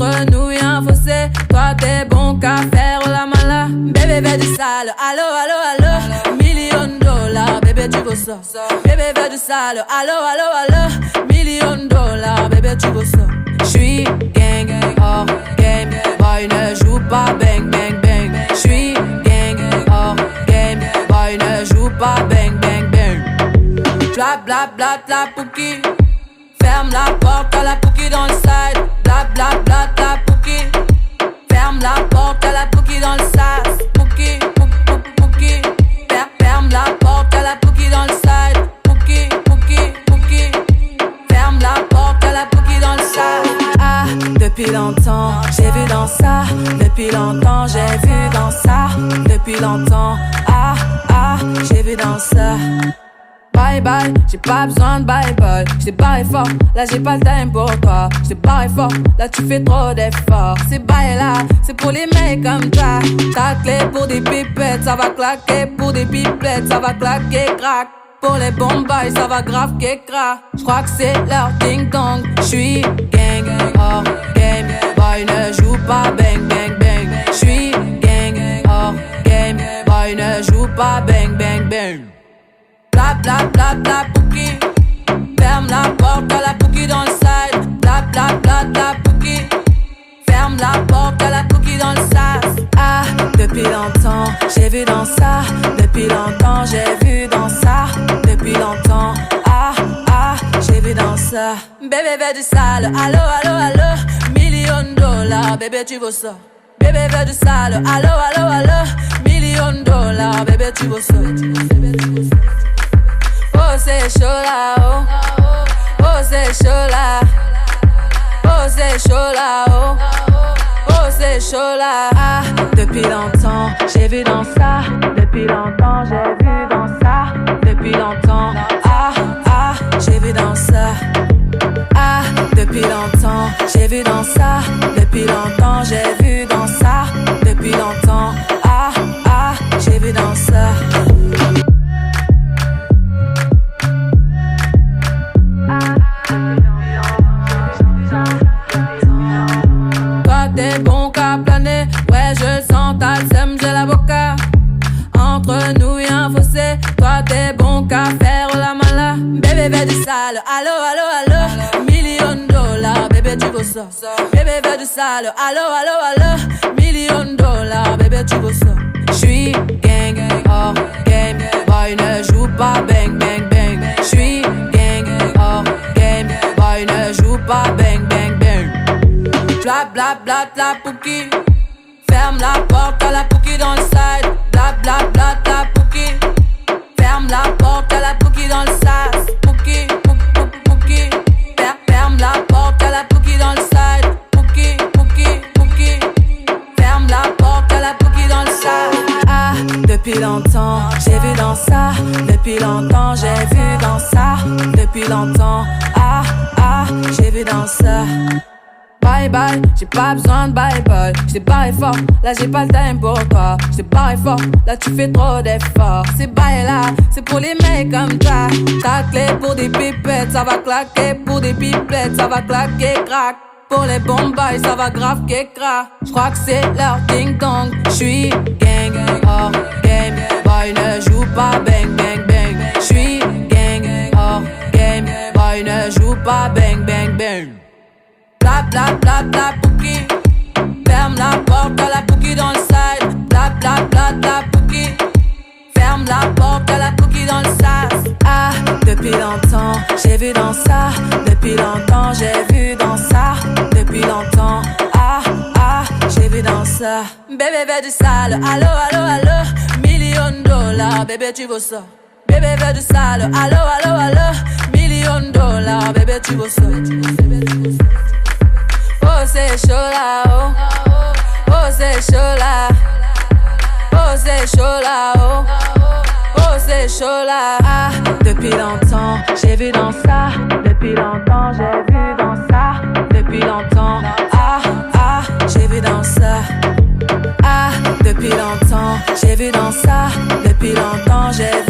Entre nous y'a un fossé, toi t'es bon qu'à faire la mala. Bébé veut du sale, allo, allo, allo. Million dollars, bébé tu veux ça. Bébé veut du sale, allo, allo, allo. Million dollars, bébé tu veux ça. J'suis gang, hors game, boy ne joue pas bang, bang, bang. J'suis gang, hors game, boy ne joue pas bang, bang, bang. Bla bla bla la pouki. Ferme la porte à la pouki dans le side. Bla bla bla la pouki. Ferme la porte à la pouki dans le sas. Pouki, pouki. Ferme la porte à la pouki dans le side. Pouki, pouki. Ferme la porte à la pouki dans le sas. Ah, depuis longtemps, j'ai vu dans ça. Depuis longtemps, j'ai vu dans ça. Depuis longtemps, j'ai vu dans ça. Bye bye, j'ai pas besoin de bye bye. J't'ai barré fort, là j'ai pas le time pour toi. J't'ai barré fort, là tu fais trop d'efforts. C'est bye là, c'est pour les mecs comme toi. Ta clé pour des pipettes, ça va claquer. Pour des pipettes, ça va claquer, crack. Pour les bombes, ça va grave qu'écra. J'crois que c'est leur ding dong. J'suis gang, hors game, boy ne joue pas bang, bang, bang. J'suis gang, hors game, boy ne joue pas bang, bang, bang. Bla bla bla bla pouki. Ferme la porte à la pouki dans le side. Bla bla bla bla pouki. Ferme la porte à la pouki dans le sas. Ah, depuis longtemps, j'ai vu dans ça. Depuis longtemps, j'ai vu dans ça. Depuis longtemps, j'ai vu dans ça. Bébé veut du sale, allo, allo, allo. Million dollars, bébé tu veux ça. Bébé veut du sale, allo, allo, allo. Million dollars, bébé tu veux ça. Oh c'est chaud là, oh. Oh c'est chaud là. Oh c'est chaud là, oh. Oh c'est chaud là. Ah, depuis longtemps, j'ai vu dans ça. Depuis longtemps, j'ai vu dans ça. Depuis longtemps, j'ai vu dans ça. Ah, depuis longtemps, j'ai vu dans ça. Depuis longtemps, j'ai vu dans ça. Depuis longtemps, j'ai vu dans ça. T'es bon qu'à planer, ouais je sens t'as le seum, j'ai l'avocat. Entre nous y'a un fossé, toi t'es bon qu'à faire la mala. Bébé veut du sale, allo, allo, allo. Million dollars, bébé tu veux ça. Bébé veut du sale, allo, allo, allo. Million dollars, bébé tu veux ça. J'suis gang, hors game, boy ne joue pas bang, bang, bang. J'suis gang, hors game, boy ne joue pas bang, bang, bang. Bla bla bla la pouki. Ferme la porte à la pouki dans le side. Bla bla bla la pouki. Ferme la porte à la pouki dans le sas. Pouki, pouki. Ferme la porte à la pouki dans le side. Pouki, pouki. Ferme la porte à la pouki dans le sas. Ah, depuis longtemps, j'ai vu dans ça. Depuis longtemps, j'ai vu dans ça. Depuis longtemps, j'ai vu dans ça. Bye bye, j'ai pas besoin de bye bye. J't'ai barré fort, là j'ai pas le time pour toi. J't'ai barré fort, là tu fais trop d'efforts. C'est bye là, c'est pour les mecs comme toi. Ta clé pour des pipettes, ça va claquer. Pour des pipettes, ça va claquer, crack. Pour les bombes, ça va grave qu'écra. J'crois que c'est leur ding dong. J'suis gang, hors game, boy ne joue pas bang, bang, bang. J'suis gang, hors game, boy ne joue pas bang, bang, bang. Bla bla bla bla pouki. Ferme la porte à la pouki dans le side. Bla bla bla bla pouki. Ferme la porte à la pouki dans le sas. Ah, depuis longtemps, j'ai vu dans ça. Depuis longtemps, j'ai vu dans ça. Depuis longtemps, j'ai vu dans ça. Bébé veut du sale, allo, allo, allo. Million dollars, bébé tu veux ça. Bébé veut du sale, allo, allo, allo. Million dollars, bébé tu veux ça. Oh c'est chaud là, oh. Oh c'est chaud là. Oh c'est chaud là, oh. Oh c'est chaud là. Ah, depuis longtemps, j'ai vu dans ça. Depuis longtemps, j'ai vu dans ça. Depuis longtemps, j'ai vu dans ça. Ah, depuis longtemps, j'ai vu dans ça. Depuis longtemps, j'ai vu